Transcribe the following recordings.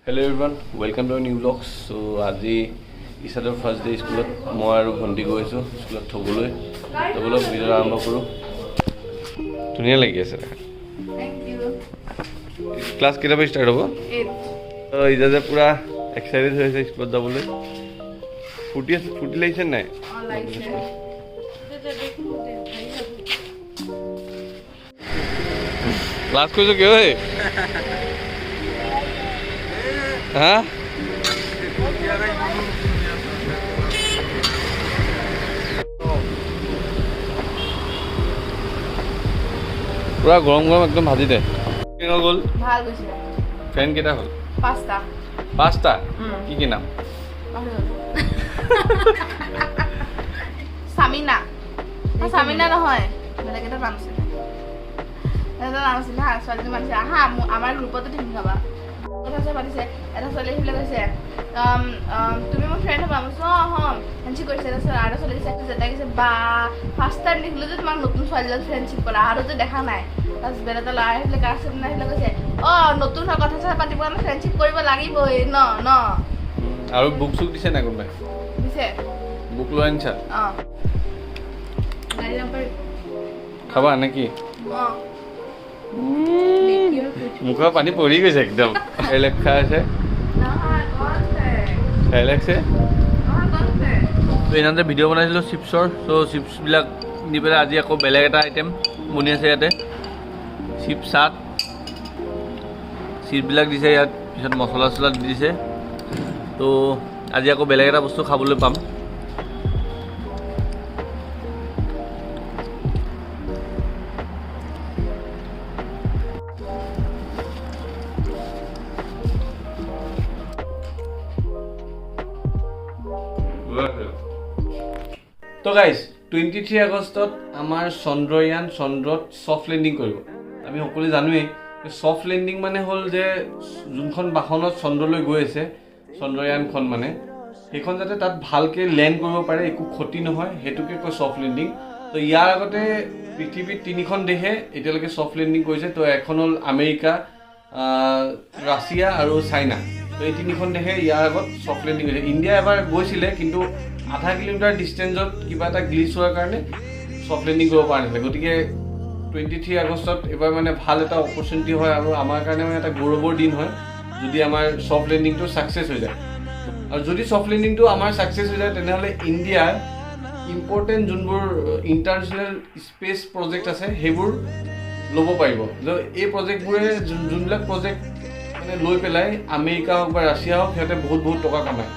Hello everyone, welcome to our new vlog. So আজি ইসাদৰ first day স্কুলত মই আৰু ভণ্টি গৈছো স্কুলত থবলৈ তো বলক ভিডিও আৰম্ভ কৰো ধুনীয়া লাগি আছে Thank you. ক্লাছ কেইটা পৰা ষ্টাৰ্ট হ'ব 8. তো ইজাজে পুৰা এক্সাইটেড হৈ আছে স্কুলত যাবলৈ ফুটি লাগিছে নাই ক্লাছ কৰিছো কিয় হে হা পুৰা গৰম গৰম একদম ভাজি দে কেনেকুৱা গ'ল ভাল গৈছে ফ্ৰেণ্ড কেইটা হ'ল 5টা কি কি নাম সামিনা সামিনা নহয় বেলেগ এটা নাম আছে এটা নাম আছে না ছোৱালীটো মাতিছে আহা আমাৰ গ্ৰুপতে ঠিক খাবা কথা পাতিছে এটা ছোৱালী আহিলে কৈছে তুমি মোৰ ফ্ৰেণ্ড হ'বা মই হম ফ্ৰেণ্ডশ্বিপ কৰিছে আৰু ছোৱালী যেটা কৈছে বা ফাৰ্ষ্ট টাইম দেখিলোঁ যে তোমাক নতুন ছোৱালীৰ লগত ফ্ৰেণ্ডশ্বিপ কৰা আৰু যে দেখা নাই তাৰপিছত বেলেগ এটা ল'ৰা আহিলে কাৰ চাই আহিলে কৈছে নতুন হয় কথা চথা পাতিব কাৰণে ফ্ৰেণ্ডশ্বিপ কৰিব লাগিবই ন আৰু বুক চুক দিছে নাই কোনোবাই দিছে বুক লৈ আনিছা গাড়ী নম্বৰ খাবা নেকি মুখৰ পানী পৰি গৈছে একদম লেখা আছে লাগছে তো এইনাতে ভিডিঅ' বনাইছিলোঁ চিপছৰ ত' চিপছবিলাক দি পেলাই আজি আকৌ বেলেগ এটা আইটেম বনি আছে ইয়াতে চিপছ চাট চিপছবিলাক দিছে ইয়াত পিছত মছলা চছলা দি দিছে তো আজি আকৌ বেলেগ এটা বস্তু খাবলৈ পাম তো গাইজ 23 আগষ্টত আমাৰ চন্দ্ৰয়ান চন্দ্ৰত ছফ্ট লেণ্ডিং কৰিব আমি সকলোৱে জানোৱেই ছফ্ট লেণ্ডিং মানে হ'ল যে যোনখন বাহনত চন্দ্ৰলৈ গৈ আছে চন্দ্ৰয়ানখন মানে সেইখন যাতে তাত ভালকৈ লেণ্ড কৰিব পাৰে একো ক্ষতি নহয় সেইটোকে কয় ছফ্ট লেণ্ডিং তো ইয়াৰ আগতে পৃথিৱীত 3খন দেশে এতিয়ালৈকে ছফ্ট লেণ্ডিং কৰিছে তো এখন হ'ল আমেৰিকা ৰাছিয়া আৰু চাইনা তো এই 3খন দেশে ইয়াৰ আগত ছফ্ট লেণ্ডিং কৰিছে ইণ্ডিয়া এবাৰ গৈছিলে কিন্তু আধা কিলোমিটাৰ ডিষ্টেঞ্চত কিবা এটা গ্লিচ হোৱাৰ কাৰণে ছফ্ট লেণ্ডিং কৰিব পৰা নাছিলে গতিকে 23 আগষ্টত এবাৰ মানে ভাল এটা অপৰচুনিটি হয় আৰু আমাৰ কাৰণে মানে এটা গৌৰৱৰ দিন হয় যদি আমাৰ ছফ্ট লেণ্ডিংটো ছাকচেছ হৈ যায় আৰু যদি ছফ্ট লেণ্ডিংটো আমাৰ ছাকচেছ হৈ যায় তেনেহ'লে ইণ্ডিয়াৰ ইম্পৰ্টেণ্ট যোনবোৰ ইণ্টাৰনেশ্যনেল স্পেচ প্ৰজেক্ট আছে সেইবোৰ ল'ব পাৰিব এই প্ৰজেক্টবোৰে যোনবিলাক প্ৰজেক্ট মানে লৈ পেলাই আমেৰিকা হওক বা ৰাছিয়া হওক সিহঁতে বহুত টকা কামায়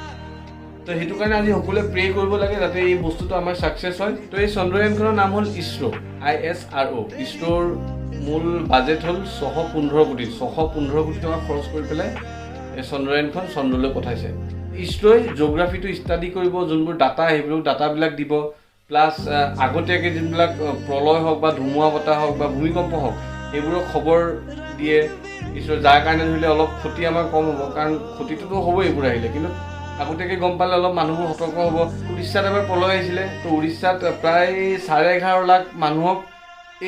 তো সেইটো কাৰণে আজি সকলোৱে প্ৰে কৰিব লাগে যাতে এই বস্তুটো আমাৰ ছাকচেছ হয় তো এই চন্দ্ৰয়ানখনৰ নাম হ'ল ইছৰো ISRO ইছৰোৰ মূল বাজেট হ'ল 615 কোটি টকা খৰচ কৰি পেলাই এই চন্দ্ৰয়ানখন চন্দ্ৰলৈ পঠাইছে ইছৰোই জিঅ'গ্ৰাফিটো ষ্টাডি কৰিব যোনবোৰ ডাটা সেইবোৰ ডাটাবিলাক দিব প্লাছ আগতীয়াকৈ যোনবিলাক প্ৰলয় হওক বা ধুমুহা বতাহ হওক বা ভূমিকম্প হওক সেইবোৰৰ খবৰ দিয়ে ইছৰো যাৰ কাৰণে ধৰিলে অলপ ক্ষতি আমাৰ কম হ'ব কাৰণ ক্ষতিটোতো হ'বই এইবোৰ আহিলে কিন্তু আগতীয়াকৈ গম পালে অলপ মানুহবোৰ সতৰ্ক হ'ব উৰিষ্যাত এবাৰ প্ৰলয় আহিছিলে তো উৰিষ্যাত প্ৰায় 11.5 লাখ মানুহক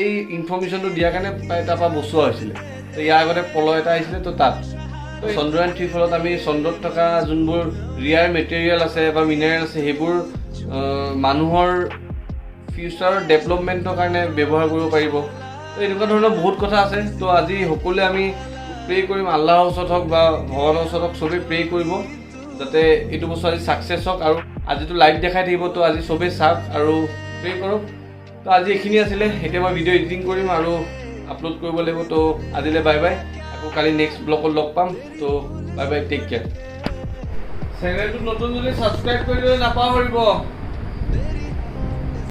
এই ইনফৰ্মেশ্যনটো দিয়াৰ কাৰণে প্ৰায় তাৰপৰা বচোৱা হৈছিলে তো ইয়াৰ আগতে প্ৰলয় এটা আহিছিলে তো তাত চন্দ্ৰয়ান 3 ফলত আমি চন্দ্ৰত থকা যোনবোৰ ৰিয়াৰ মেটেৰিয়েল আছে বা মিনাৰেল আছে সেইবোৰ মানুহৰ ফিউচাৰ ডেভেলপমেণ্টৰ কাৰণে ব্যৱহাৰ কৰিব পাৰিব তো এনেকুৱা ধৰণৰ বহুত কথা আছে তো আজি সকলোৱে আমি প্ৰে কৰিম আল্লাহৰ ওচৰত হওক বা ভগৱানৰ ওচৰত হওক চবেই প্ৰে কৰিব যাতে এইটো বস্তু আজি ছাকচেছ হওক আৰু আজিতো লাইভ দেখাই থাকিব তো আজি চবেই চাওক আৰু প্ৰে কৰক তো আজি এইখিনি আছিলে এতিয়া মই ভিডিঅ' এডিটিং কৰিম আৰু আপলোড কৰিব লাগিব তো আজিলৈ বাই বাই আকৌ কালি নেক্সট ব্লগত লগ পাম তো বাই বাই টেক কেয়াৰ চেনেলটো নতুন যদি ছাবস্ক্ৰাইব কৰি দিলে নাপাহৰিব